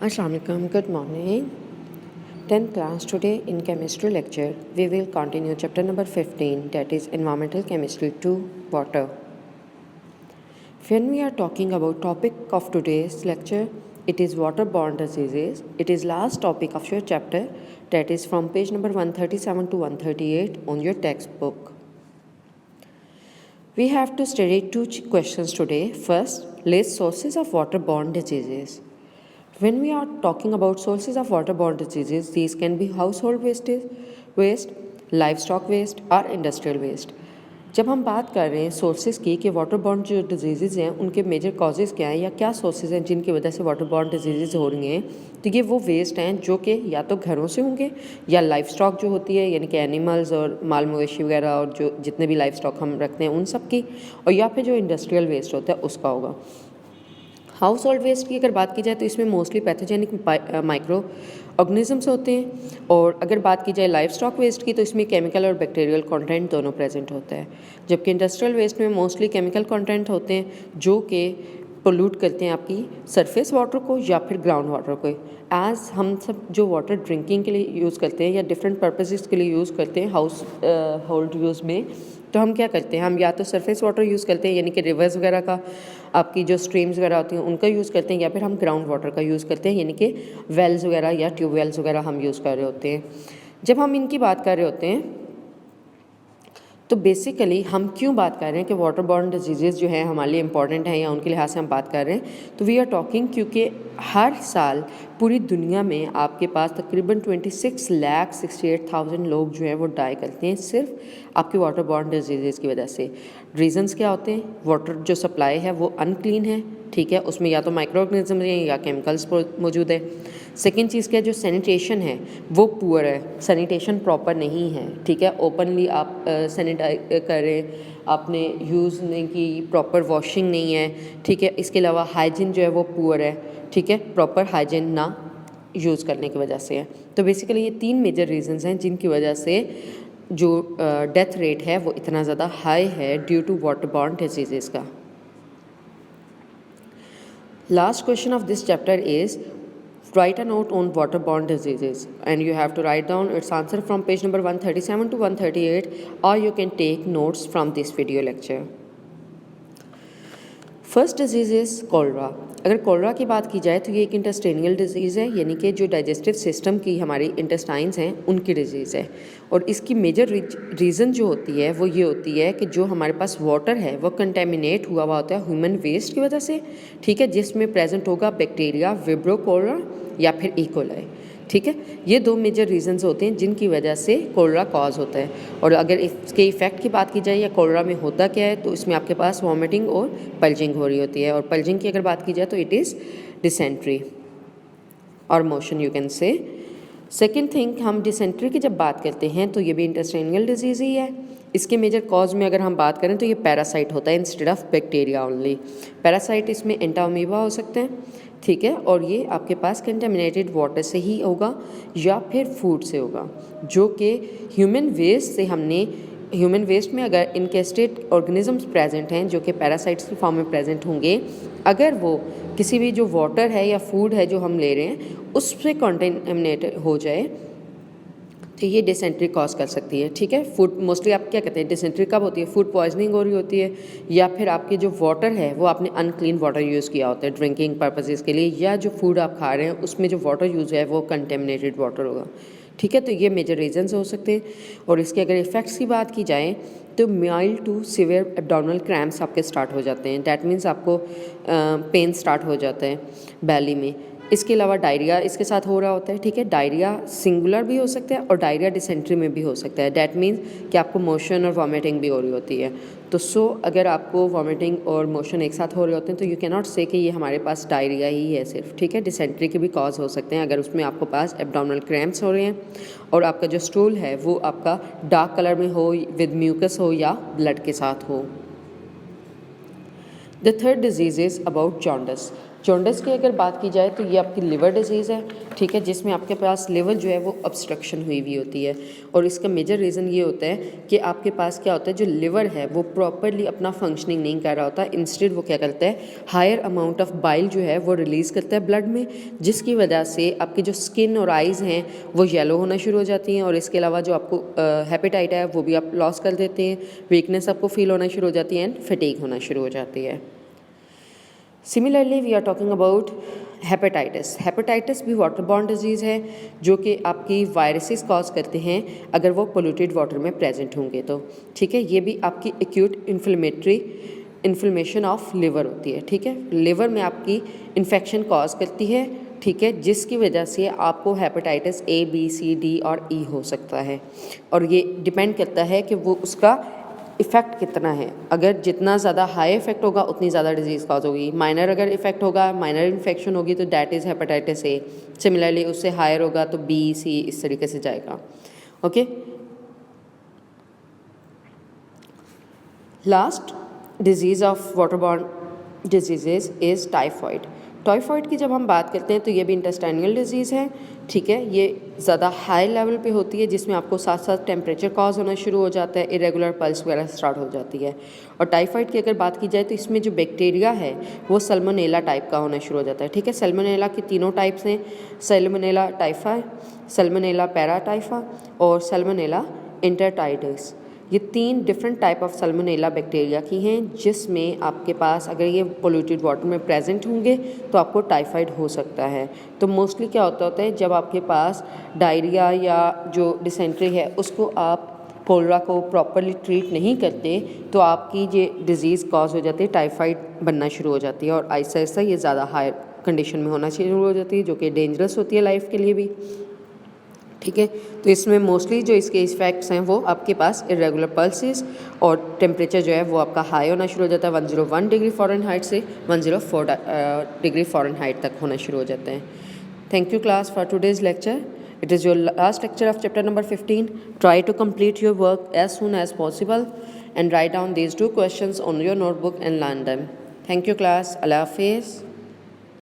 Assalamualaikum, good morning. 10th class, today in chemistry lecture, we will continue chapter number 15, that is environmental chemistry 2, water. When we are talking about topic of today's lecture, it is waterborne diseases. It is last topic of your chapter, that is from page number 137 to 138 on your textbook. We have to study two questions today. First, list sources of waterborne diseases. When we are talking about sources of waterborne diseases, these can be household waste, livestock waste और industrial waste. जब हम बात कर रहे हैं sources की कि waterborne जो डिजीज़ हैं उनके मेजर कॉजेज़ क्या हैं या क्या सोर्सेज हैं जिनकी वजह से वाटरबॉर्न डिजीज़ हो रही हैं, तो ये वो वेस्ट हैं जो कि या तो घरों से होंगे या लाइफ स्टॉक जो होती है यानी कि एनिमल्स और माल मवेशी वगैरह और जो जितने भी लाइफ स्टॉक हम रखते हैं उन सब की, और या फिर जो इंडस्ट्रियल वेस्ट होता है उसका होगा. हाउस होल्ड वेस्ट की अगर बात की जाए तो इसमें मोस्टली पैथोजेनिक माइक्रो ऑर्गेनिजम्स होते हैं, और अगर बात की जाए लाइफ स्टॉक वेस्ट की तो इसमें केमिकल और बैक्टीरियल कंटेंट दोनों प्रेजेंट होता है, जबकि इंडस्ट्रियल वेस्ट में मोस्टली केमिकल कंटेंट होते हैं जो कि पोल्यूट करते हैं आपकी सरफेस वाटर को या फिर ग्राउंड वाटर को. एज हम सब जो वाटर ड्रिंकिंग के लिए यूज़ करते हैं या डिफरेंट पर्पसेस के लिए यूज़ करते हैं हाउस होल्ड यूज़ में, तो हम क्या करते हैं, हम या तो सरफेस वाटर यूज़ करते हैं यानी कि रिवर्स वगैरह का, आपकी जो स्ट्रीम्स वगैरह होती हैं उनका यूज़ करते हैं, या फिर हम ग्राउंड वाटर का यूज़ करते हैं यानी कि वेल्स वगैरह या ट्यूबवेल्स वगैरह हम यूज़ कर रहे होते हैं. जब हम इनकी बात कर रहे होते हैं तो बेसिकली हम क्यों बात कर रहे हैं कि वाटरबॉर्न डिजीज़ जो है हमारे लिए इंपॉर्टेंट हैं या उनके लिहाज से हम बात कर रहे हैं, तो वी आर टॉकिंग क्योंकि हर साल पूरी दुनिया में आपके पास तकरीबन 26,68,000 लोग जो हैं वो डाई करते हैं सिर्फ आपकी वाटरबॉर्न डिजीज़ की वजह से. रीजंस क्या होते हैं, वाटर जो सप्लाई है वो अनक्लीन है, ठीक है, उसमें या तो माइक्रो ऑर्गेनिज्म हैं या केमिकल्स मौजूद है. सेकेंड चीज़ क्या है, जो सैनिटेशन है वो पुअर है, सैनिटेशन प्रॉपर नहीं है, ठीक है, ओपनली आप सैनिटाइज करें, आपने यूज़ नहीं की, प्रॉपर वॉशिंग नहीं है, ठीक है. इसके अलावा हाइजीन जो है वो पुअर है, ठीक है, प्रॉपर हाइजीन ना यूज़ करने की वजह से है. तो बेसिकली ये तीन मेजर रीजंस हैं जिनकी वजह से जो डेथ रेट है वो इतना ज़्यादा हाई है ड्यू टू वाटरबॉर्न डिजीज़ का. Last question of this chapter is write a note on waterborne diseases, and you have to write down its answer from page number 137 to 138, or you can take notes from this video lecture. First disease is cholera. अगर cholera की बात की जाए तो ये एक intestinal disease है यानी कि जो डाइजेस्टिव सिस्टम की हमारी इंटेस्टाइन्स हैं उनकी डिजीज़ है, और इसकी मेजर रीज़न जो होती है वो ये होती है कि जो हमारे पास वाटर है वो कंटेमिनेट हुआ होता है ह्यूमन वेस्ट की वजह से, ठीक है, जिसमें प्रेजेंट होगा बैक्टीरिया विब्रो कोलरा या फिर इकोलाई, ठीक है. ये दो मेजर रीजंस होते हैं जिनकी वजह से कोलरा कॉज होता है. और अगर इसके इफ़ेक्ट की बात की जाए या कोलरा में होता क्या है, तो इसमें आपके पास वॉमिटिंग और पल्जिंग हो रही होती है, और पल्जिंग की अगर बात की जाए तो इट इज़ डिसेंट्री और motion you can say. Second thing, हम डिसेंट्री की जब बात करते हैं तो ये भी इंटेस्टाइनल डिजीज़ ही है. इसके मेजर कॉज में अगर हम बात करें तो ये पैरासाइट होता है instead of bacteria only. Parasite इसमें एंटामीबा हो सकते हैं, ठीक है, और ये आपके पास कंटेमिनेटेड वाटर से ही होगा या फिर फूड से होगा, जो कि ह्यूमन वेस्ट से हमने ह्यूमन वेस्ट में अगर इनकेस्टेड ऑर्गेनिजम्स प्रेजेंट हैं जो कि पैरासाइट्स की फॉर्म में प्रेजेंट होंगे, अगर वो किसी भी जो वाटर है या फूड है जो हम ले रहे हैं उससे कंटेमिनेट हो जाए तो ये डिसेंट्री कॉज कर सकती है, ठीक है. फूड मोस्टली आप क्या कहते हैं, डिसेंट्री कब होती है, फूड पॉइजनिंग हो रही होती है, या फिर आपके जो वाटर है वो आपने अनक्लीन वाटर यूज़ किया होता है ड्रिंकिंग पर्पसेस के लिए, या जो फूड आप खा रहे हैं उसमें जो वाटर यूज़ है वो कंटेमिनेटेड वाटर होगा, ठीक है. तो ये मेजर रीजंस हो सकते हैं. और इसके अगर इफ़ेक्ट्स की बात की जाए तो mild to severe abdominal cramps आपके स्टार्ट हो जाते हैं, डैट मीन्स आपको पेन स्टार्ट हो जाता है बैली में. इसके अलावा डायरिया इसके साथ हो रहा होता है, ठीक है. डायरिया सिंगुलर भी हो सकता है और डायरिया डिसेंट्री में भी हो सकता है, डैट मीन्स कि आपको मोशन और वॉमिटिंग भी हो रही होती है. तो अगर आपको वॉमिटिंग और मोशन एक साथ हो रहे होते हैं तो यू कैन नॉट से कि ये हमारे पास डायरिया ही है सिर्फ, ठीक है. डिसेंट्री के भी कॉज हो सकते हैं अगर उसमें आपको पास एब्डोमिनल क्रैम्प्स हो रहे हैं और आपका जो स्टूल है वो आपका डार्क कलर में हो, विद म्यूकस हो या ब्लड के साथ हो. The third disease is about jaundice. Jaundice की अगर बात की जाए तो ये आपकी लिवर डिजीज़ है, ठीक है, जिसमें आपके पास लिवर जो है वो ऑब्स्ट्रक्शन हुई हुई होती है। और इसका मेजर रीज़न ये होता है कि आपके पास क्या होता है, जो लिवर है वो प्रॉपरली अपना फंक्शनिंग नहीं कर रहा होता। इंस्टेड वो क्या करता है, हायर अमाउंट ऑफ बाइल जो है वो रिलीज़ करता है ब्लड में, जिसकी वजह से आपकी जो स्किन और आइज़ हैं वो येलो होना शुरू हो जाती हैं। और इसके अलावा जो आपको हेपेटाइट है वो भी आप लॉस कर देते हैं, वीकनेस आपको फील होना शुरू हो जाती है एंड फटीग होना शुरू हो जाती है। Similarly we are talking about hepatitis. Hepatitis भी वाटर बॉर्न डिजीज़ है जो कि आपकी वायरसेस कॉज करते हैं अगर वो पोल्यूटेड वाटर में प्रेजेंट होंगे तो, ठीक है। ये भी आपकी एक्यूट इन्फ्लेमेशन ऑफ लिवर होती है, ठीक है। लिवर में आपकी इन्फेक्शन कॉज करती है, ठीक है, जिसकी वजह से आपको hepatitis A, B, C, D और E हो सकता है। और ये डिपेंड करता है कि वो उसका इफ़ेक्ट कितना है। अगर जितना ज़्यादा हाई इफेक्ट होगा उतनी ज़्यादा डिजीज़ कॉज होगी। माइनर अगर इफेक्ट होगा, माइनर इन्फेक्शन होगी तो that is hepatitis A। Similarly उससे हायर होगा तो B, C इस तरीके से जाएगा। Okay, last disease of waterborne diseases is typhoid. Typhoid की जब हम बात करते हैं तो ये भी इंटेस्टाइनल डिजीज़ है, ठीक है। ये ज़्यादा हाई लेवल पे होती है जिसमें आपको साथ साथ टेम्परेचर कॉज होना शुरू हो जाता है, इरेगुलर पल्स वगैरह स्टार्ट हो जाती है। और टाइफॉइड की अगर बात की जाए तो इसमें जो बैक्टीरिया है वो सल्मोनेला टाइप का होना शुरू हो जाता है, ठीक है। सल्मोनेला की तीनों टाइप्स हैं, सल्मोनेला टाइफा, सल्मोनेला पैराटाइफा और सल्मोनेला इंटरटाइडस। ये 3 different type of Salmonella bacteria की हैं, जिसमें आपके पास अगर ये पोल्यूटेड वाटर में प्रेजेंट होंगे तो आपको टाइफाइड हो सकता है। तो मोस्टली क्या होता है, जब आपके पास डायरिया या जो डिसेंट्री है उसको आप कोलरा को प्रॉपरली ट्रीट नहीं करते तो आपकी ये डिज़ीज़ कॉज हो जाती है, टाइफाइड बनना शुरू हो जाती है और आहिस्ता आहिस्ता ये ज़्यादा हायर कंडीशन में होना शुरू हो जाती है, जो कि डेंजरस होती है लाइफ के लिए भी, ठीक है। तो इसमें मोस्टली जो इसके इफेक्ट्स हैं वो आपके पास इरेगुलर पल्सेस और टेम्परेचर जो है वो आपका हाई होना शुरू हो जाता है, 101 डिग्री फ़ारेनहाइट से 104 डिग्री फ़ारेनहाइट तक होना शुरू हो जाते हैं। Thank you class for today's lecture. It is your last lecture of chapter number 15. Try to complete your work as soon as possible and write down these 2 questions on your notebook and learn them. Thank you class. Allah Hafiz.